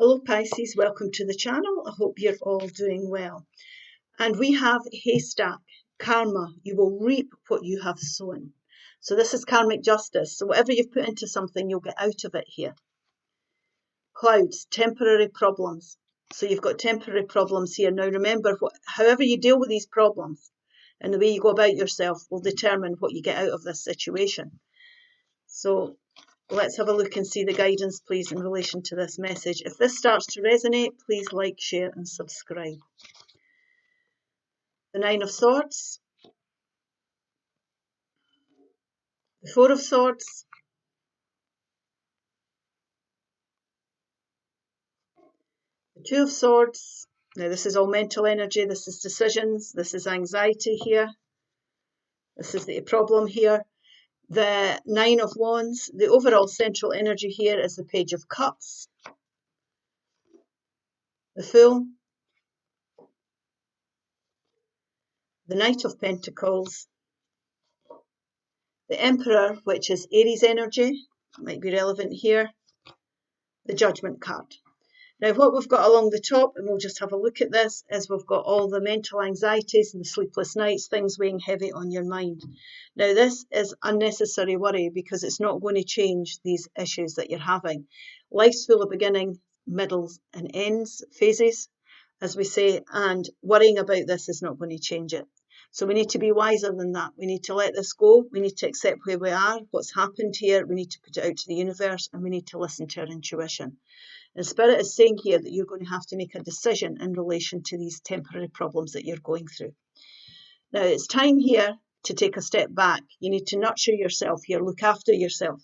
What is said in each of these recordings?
Hello Pisces, welcome to the channel. I hope you're all doing well. And we have haystack, karma. You will reap what you have sown. So this is karmic justice. So whatever you've put into something, you'll get out of it here. Clouds, temporary problems. So you've got temporary problems here. Now remember, however you deal with these problems and the way you go about yourself will determine what you get out of this situation. So let's have a look and see the guidance, please, in relation to this message. If this starts to resonate, please like, share, and subscribe. The Nine of Swords, the Four of Swords, the Two of Swords. Now, this is all mental energy. This is decisions. This is anxiety here. This is the problem here. The Nine of Wands. The overall central energy here is the Page of Cups, the Fool, the Knight of Pentacles, the Emperor, which is Aries energy, might be relevant here, the Judgment card. Now what we've got along the top, and we'll just have a look at this, is we've got all the mental anxieties and the sleepless nights, things weighing heavy on your mind. Now this is unnecessary worry because it's not going to change these issues that you're having. Life's full of beginning, middles and ends, phases, as we say, and worrying about this is not going to change it. So we need to be wiser than that. We need to let this go. We need to accept where we are, what's happened here. We need to put it out to the universe, and we need to listen to our intuition. And Spirit is saying here that you're going to have to make a decision in relation to these temporary problems that you're going through. Now, it's time here to take a step back. You need to nurture yourself here, look after yourself.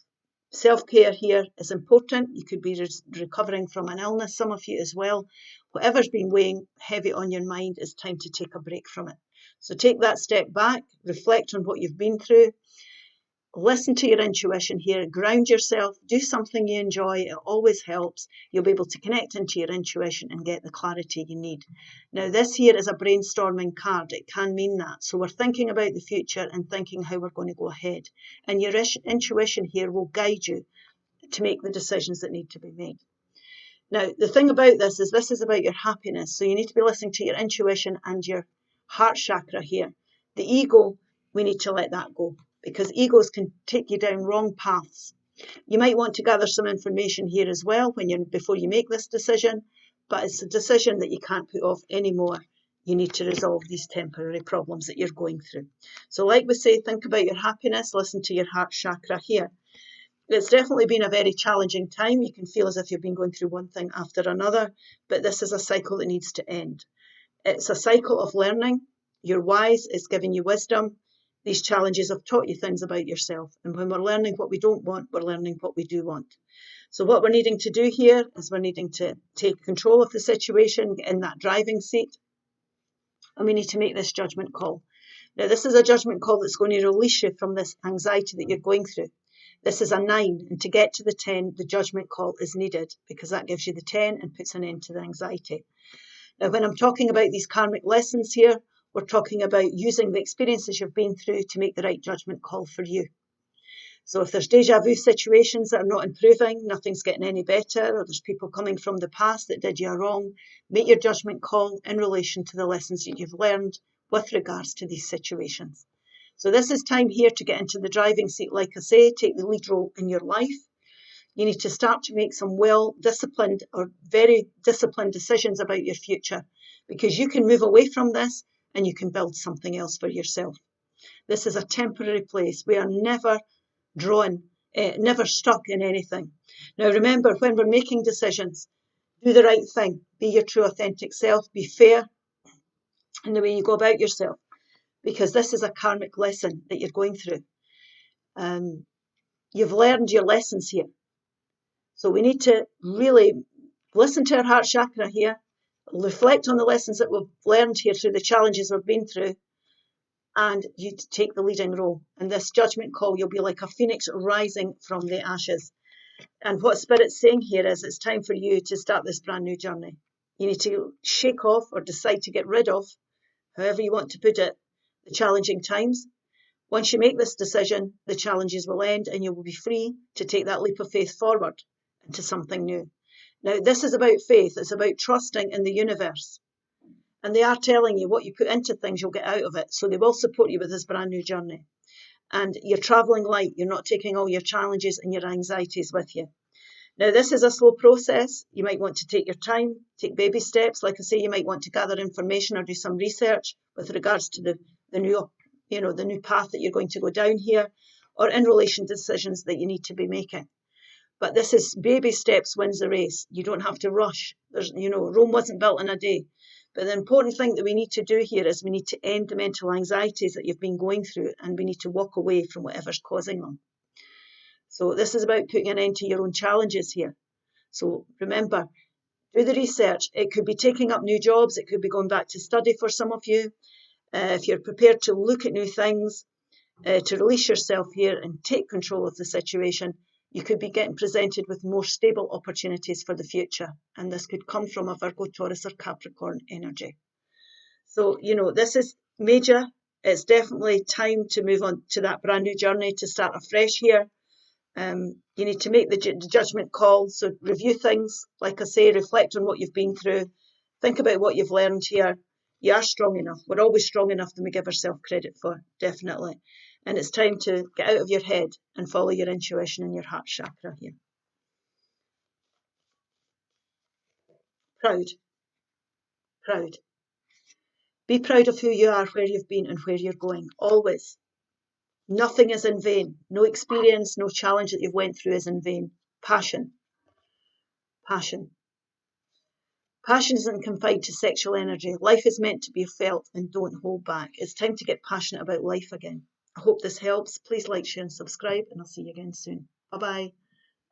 Self-care here is important. You could be recovering from an illness, some of you as well. Whatever's been weighing heavy on your mind, it's time to take a break from it. So take that step back, reflect on what you've been through, listen to your intuition here, ground yourself, do something you enjoy. It always helps. You'll be able to connect into your intuition and get the clarity you need. Now, this here is a brainstorming card. It can mean that. So we're thinking about the future and thinking how we're going to go ahead. And your intuition here will guide you to make the decisions that need to be made. Now, the thing about this is about your happiness. So you need to be listening to your intuition and your heart chakra here. The ego, we need to let that go because egos can take you down wrong paths. You might want to gather some information here as well before you make this decision, but it's a decision that you can't put off anymore. You need to resolve these temporary problems that you're going through. So like we say, think about your happiness, listen to your heart chakra here. It's definitely been a very challenging time. You can feel as if you've been going through one thing after another, but this is a cycle that needs to end. It's a cycle of learning. You're wise. It's giving you wisdom. These challenges have taught you things about yourself. And when we're learning what we don't want, we're learning what we do want. So what we're needing to do here is we're needing to take control of the situation, get in that driving seat, and we need to make this judgment call. Now, this is a judgment call that's going to release you from this anxiety that you're going through. This is a 9, and to get to the 10, the judgment call is needed because that gives you the 10 and puts an end to the anxiety. Now, when I'm talking about these karmic lessons here, we're talking about using the experiences you've been through to make the right judgment call for you. So if there's deja vu situations that are not improving, nothing's getting any better, or there's people coming from the past that did you wrong, make your judgment call in relation to the lessons that you've learned with regards to these situations. So this is time here to get into the driving seat, like I say, take the lead role in your life. You need to start to make some well-disciplined or very disciplined decisions about your future because you can move away from this and you can build something else for yourself. This is a temporary place. We are never never stuck in anything. Now remember, when we're making decisions, do the right thing. Be your true authentic self. Be fair in the way you go about yourself because this is a karmic lesson that you're going through. You've learned your lessons here. So we need to really listen to our heart chakra here, reflect on the lessons that we've learned here through the challenges we've been through, and you take the leading role. In this judgment call, you'll be like a phoenix rising from the ashes. And what Spirit's saying here is it's time for you to start this brand new journey. You need to shake off or decide to get rid of, however you want to put it, the challenging times. Once you make this decision, the challenges will end and you will be free to take that leap of faith forward into something new. Now, this is about faith. It's about trusting in the universe. And they are telling you what you put into things, you'll get out of it. So they will support you with this brand new journey. And you're traveling light. You're not taking all your challenges and your anxieties with you. Now, this is a slow process. You might want to take your time, take baby steps. Like I say, you might want to gather information or do some research with regards to the new path that you're going to go down here, or in relation to decisions that you need to be making. But this is baby steps wins the race. You don't have to rush. Rome wasn't built in a day. But the important thing that we need to do here is we need to end the mental anxieties that you've been going through, and we need to walk away from whatever's causing them. So this is about putting an end to your own challenges here. So remember, do the research. It could be taking up new jobs. It could be going back to study for some of you. If you're prepared to look at new things, to release yourself here and take control of the situation, you could be getting presented with more stable opportunities for the future. And this could come from a Virgo, Taurus, or Capricorn energy. So, this is major. It's definitely time to move on to that brand new journey, to start afresh here. You need to make the judgment call. So review things. Like I say, reflect on what you've been through. Think about what you've learned here. You are strong enough. We're always strong enough than we give ourselves credit for, definitely. And it's time to get out of your head and follow your intuition and your heart chakra here. Proud. Proud. Be proud of who you are, where you've been, and where you're going. Always. Nothing is in vain. No experience, no challenge that you've went through is in vain. Passion. Passion. Passion isn't confined to sexual energy. Life is meant to be felt, and don't hold back. It's time to get passionate about life again. I hope this helps. Please like, share, and subscribe, and I'll see you again soon. Bye-bye.